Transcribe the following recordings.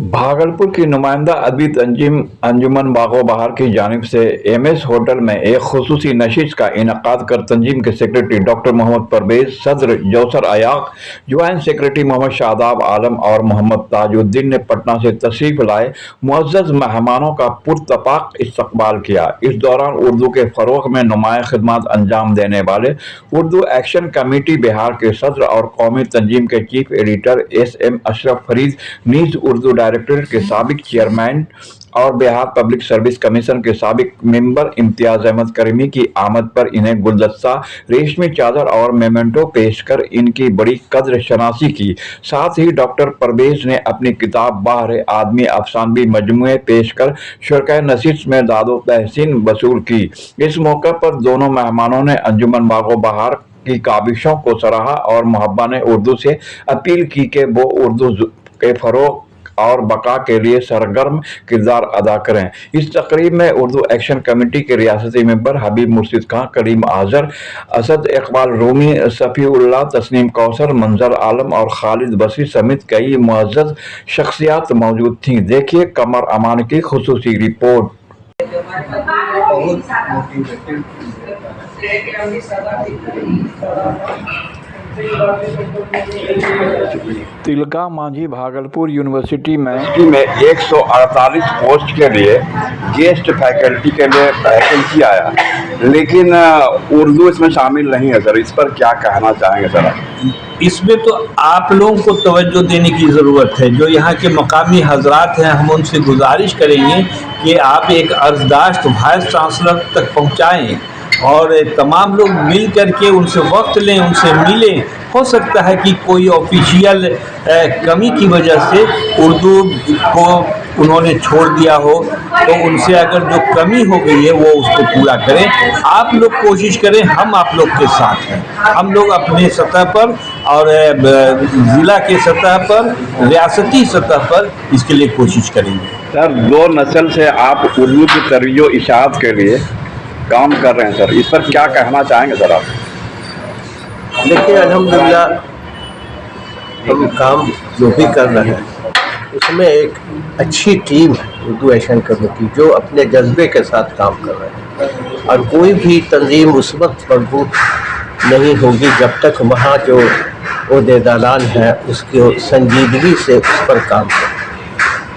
भागलपुर की नुमाइंदा अदबी तंजीम अंजुमन बागो बहार की जानिब से एमएस होटल में एक खुसूसी नशिश का इनकाद कर तंजीम के सेक्रेटरी डॉक्टर मोहम्मद परवेज, सदर जौसर अयाक, ज्वाइंट सेक्रेटरी मोहम्मद शादाब आलम और मोहम्मद ताजुद्दीन ने पटना से तशरीफ लाए मुअज़्ज़ज़ मेहमानों का पुरतपाक इस्तकबाल किया। इस दौरान उर्दू के फ़रोग़ में नुमाया खिदमत अंजाम देने वाले उर्दू एक्शन कमेटी बिहार के सदर और कौमी तंजीम के chief editor S M Ashraf Farid, नीज़ उर्दू डायरेक्टरेट के साबिक चेयरमैन और बिहार पब्लिक सर्विस कमीशन के साबिक मेंबर इम्तियाज अहमद करीमी की आमद पर इन्हें गुलदस्ता, रेशमी चादर और मेमेंटो पेश कर इनकी बड़ी कद्र शनासी की। साथ ही डॉक्टर परवेज ने अपनी किताब बाहर आदमी अफसानवी मजमूए पेश कर शुरकाए नसीस में दादो तहसीन वसूल की। इस मौके पर दोनों मेहमानों ने अंजुमन बागो बहार की काबिशों को सराहा और मुहब्बा ने उर्दू से अपील की कि वो उर्दू के फरोग और बका के लिए सरगर्म किरदार अदा करें। इस तकरीब में उर्दू एक्शन कमेटी के रियासती मेंबर हबीब मुर्शिद खां, करीम आजर, असद इकबाल रूमी, सफ़ीउल्लाह, तस्नीम कौसर, मंजर आलम और खालिद बसी समेत कई मुअज़्ज़ज़ शख्सियात मौजूद थीं। देखिए कमर अमान की खुसूसी रिपोर्ट। तिलका मांझी भागलपुर यूनिवर्सिटी में 148 पोस्ट के लिए गेस्ट फैकल्टी के लिए वैकेंसी आया, लेकिन उर्दू इसमें शामिल नहीं है सर। इस पर क्या कहना चाहेंगे सर आप? इसमें तो आप लोगों को तवज्जो देने की ज़रूरत है। जो यहाँ के मकामी हजरात हैं, हम उनसे गुजारिश करेंगे कि आप एक अर्जदाश्त वाइस चांसलर तक पहुँचाएँ और तमाम लोग मिल करके उनसे वक्त लें, उनसे मिलें। हो सकता है कि कोई ऑफिशियल कमी की वजह से उर्दू को उन्होंने छोड़ दिया हो, तो उनसे अगर जो कमी हो गई है वो उसको पूरा करें। आप लोग कोशिश करें, हम आप लोग के साथ हैं। हम लोग अपने सतह पर और ज़िला के सतह पर, रियासती सतह पर इसके लिए कोशिश करेंगे। सर, 2 नस्ल से आप उर्दू की तर्बियत और इशाअत के लिए काम कर रहे हैं सर, इस पर क्या कहना चाहेंगे सर आप? देखिए, अल्हम्दुलिल्लाह हम काम जो भी कर रहे हैं उसमें एक अच्छी टीम है उर्दू एक्शन कमेटी जो अपने जज्बे के साथ काम कर रहे हैं, और कोई भी तंजीम उस वक्त मजबूत नहीं होगी जब तक वहाँ जो ओहदेदारान है उसकी संजीदगी से उस पर काम करें।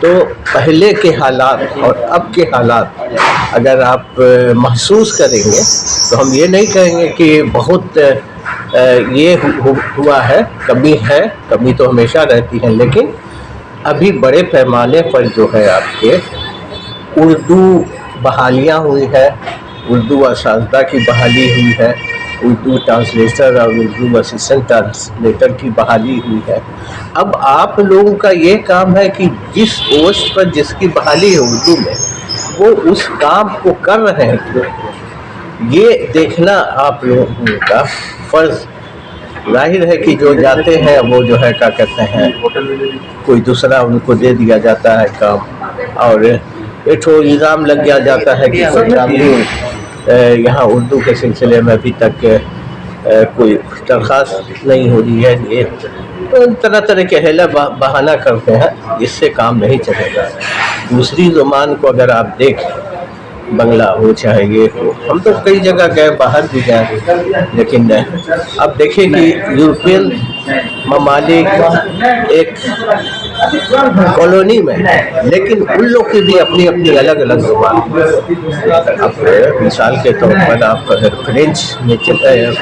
तो पहले के हालात और अब के हालात अगर आप महसूस करेंगे तो हम ये नहीं कहेंगे कि बहुत ये हुआ है, कमी तो हमेशा रहती है, लेकिन अभी बड़े पैमाने पर जो है आपके उर्दू बहालियाँ हुई है, उर्दू असातिज़ा की बहाली हुई है, उर्दू ट्रांसलेटर और उर्दू असिस्टेंट ट्रांसलेटर की बहाली हुई है। अब आप लोगों का ये काम है कि जिस पोस्ट पर जिसकी बहाली है उर्दू में, वो उस काम को कर रहे हैं क्यों, ये देखना आप लोगों का फ़र्ज़। जाहिर है कि जो जाते हैं वो जो है क्या कहते हैं, कोई दूसरा उनको दे दिया जाता है काम, और एक ठो इल्ज़ाम लग जाता है कि यहाँ उर्दू के सिलसिले में अभी तक कोई दरख्वास्त नहीं हो रही है। ये तो तरह तरह के हेला बहाना करते हैं, इससे काम नहीं चलेगा। दूसरी ज़ुबान को अगर आप देखें, बंगला हो चाहे ये हो, हम तो कई जगह गए, बाहर भी गए, लेकिन अब देखिए कि यूरोपियन ममालिक एक कॉलोनी में है, लेकिन उन लोग की भी अपनी अपनी अलग अलग ज़ुबान। अब मिसाल के तौर पर आप अगर फ्रेंच में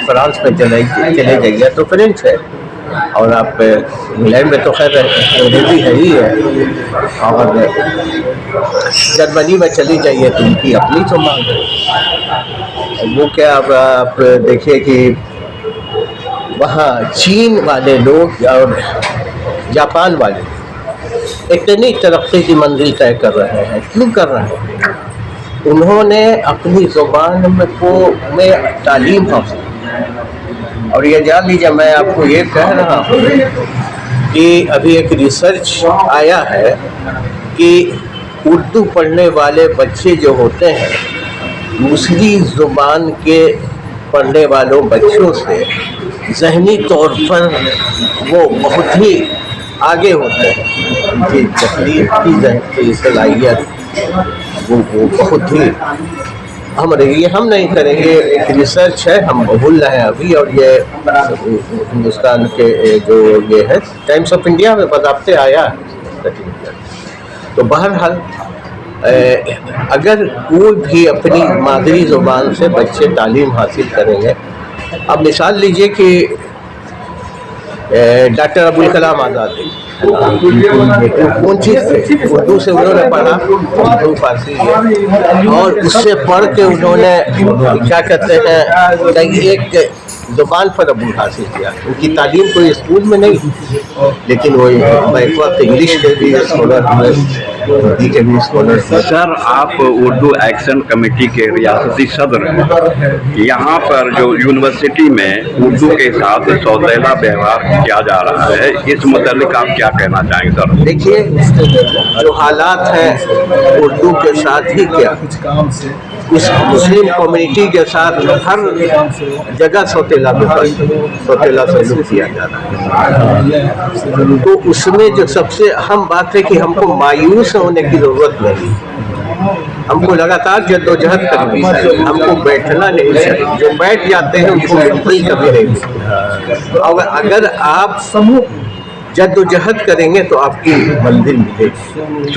फ्रांस में चले जाइए तो फ्रेंच है, और आप इंग्लैंड में तो खैर अंग्रेज़ी है ही है, और जर्मनी में चली जाइए तो उनकी अपनी ज़ुबान है। वो क्या, अब आप देखिए कि वहाँ चीन वाले लोग और जापान वाले इतनी तरक्की की मंजिल तय कर रहे हैं। क्यों कर रहे हैं? उन्होंने अपनी ज़ुबान में तालीम हासिल, और ये जान लीजिए, मैं आपको ये कह रहा हूँ कि अभी एक रिसर्च आया है कि उर्दू पढ़ने वाले बच्चे जो होते हैं दूसरी ज़ुबान के पढ़ने वालों बच्चों से ज़हनी तौर पर वो बहुत ही आगे होते हैं। ان کی تحریر کی ذہن کی صلاحیت وہ بہت ہی ہم نہیں کریں گے، ایک ریسرچ ہے، ہم بھول رہے ہیں ابھی، اور یہ ہندوستان کے جو یہ ہے ٹائمس آف انڈیا میں باضابطے آیا ہے۔ تو بہرحال اگر کوئی بھی اپنی مادری زبان سے بچے تعلیم حاصل کریں گے، اب مثال لیجئے کہ ڈاکٹر ابوالکلام آزاد کون چیز تھے؟ اردو سے انہوں نے پڑھا، اردو فارسی ہے، اور اس سے پڑھ کے انہوں نے کیا کہتے ہیں ایک زبان پر عبور حاصل کیا۔ ان کی تعلیم کوئی اسکول میں نہیں، لیکن وہ ایک وقت انگلش کے بھی اسکالر ہوئے، ہندی کے بھی اسکالر ہوئے۔ سر آپ اردو ایکشن کمیٹی کے ریاستی صدر ہیں، یہاں پر جو یونیورسٹی میں اردو کے ساتھ سوتیلا ویوہار کیا جا رہا ہے، اس متعلق آپ کیا کہنا چاہیں گے سر؟ دیکھیے جو حالات ہیں اردو کے ساتھ ہی کیا، اس مسلم کمیونٹی کے ساتھ ہر جگہ سوتیلا سلوک کیا جا رہا ہے۔ تو اس میں جو سب سے اہم بات ہے کہ ہم کو مایوس ہونے کی ضرورت نہیں، ہم کو لگاتار جدوجہد کرنی چاہیے، ہم کو بیٹھنا نہیں چاہیے۔ جو بیٹھ جاتے ہیں ان کو ملتی کبھی نہیں ملتی، اور اگر آپ جدوجہد کریں گے تو آپ کی منزل ملے گی۔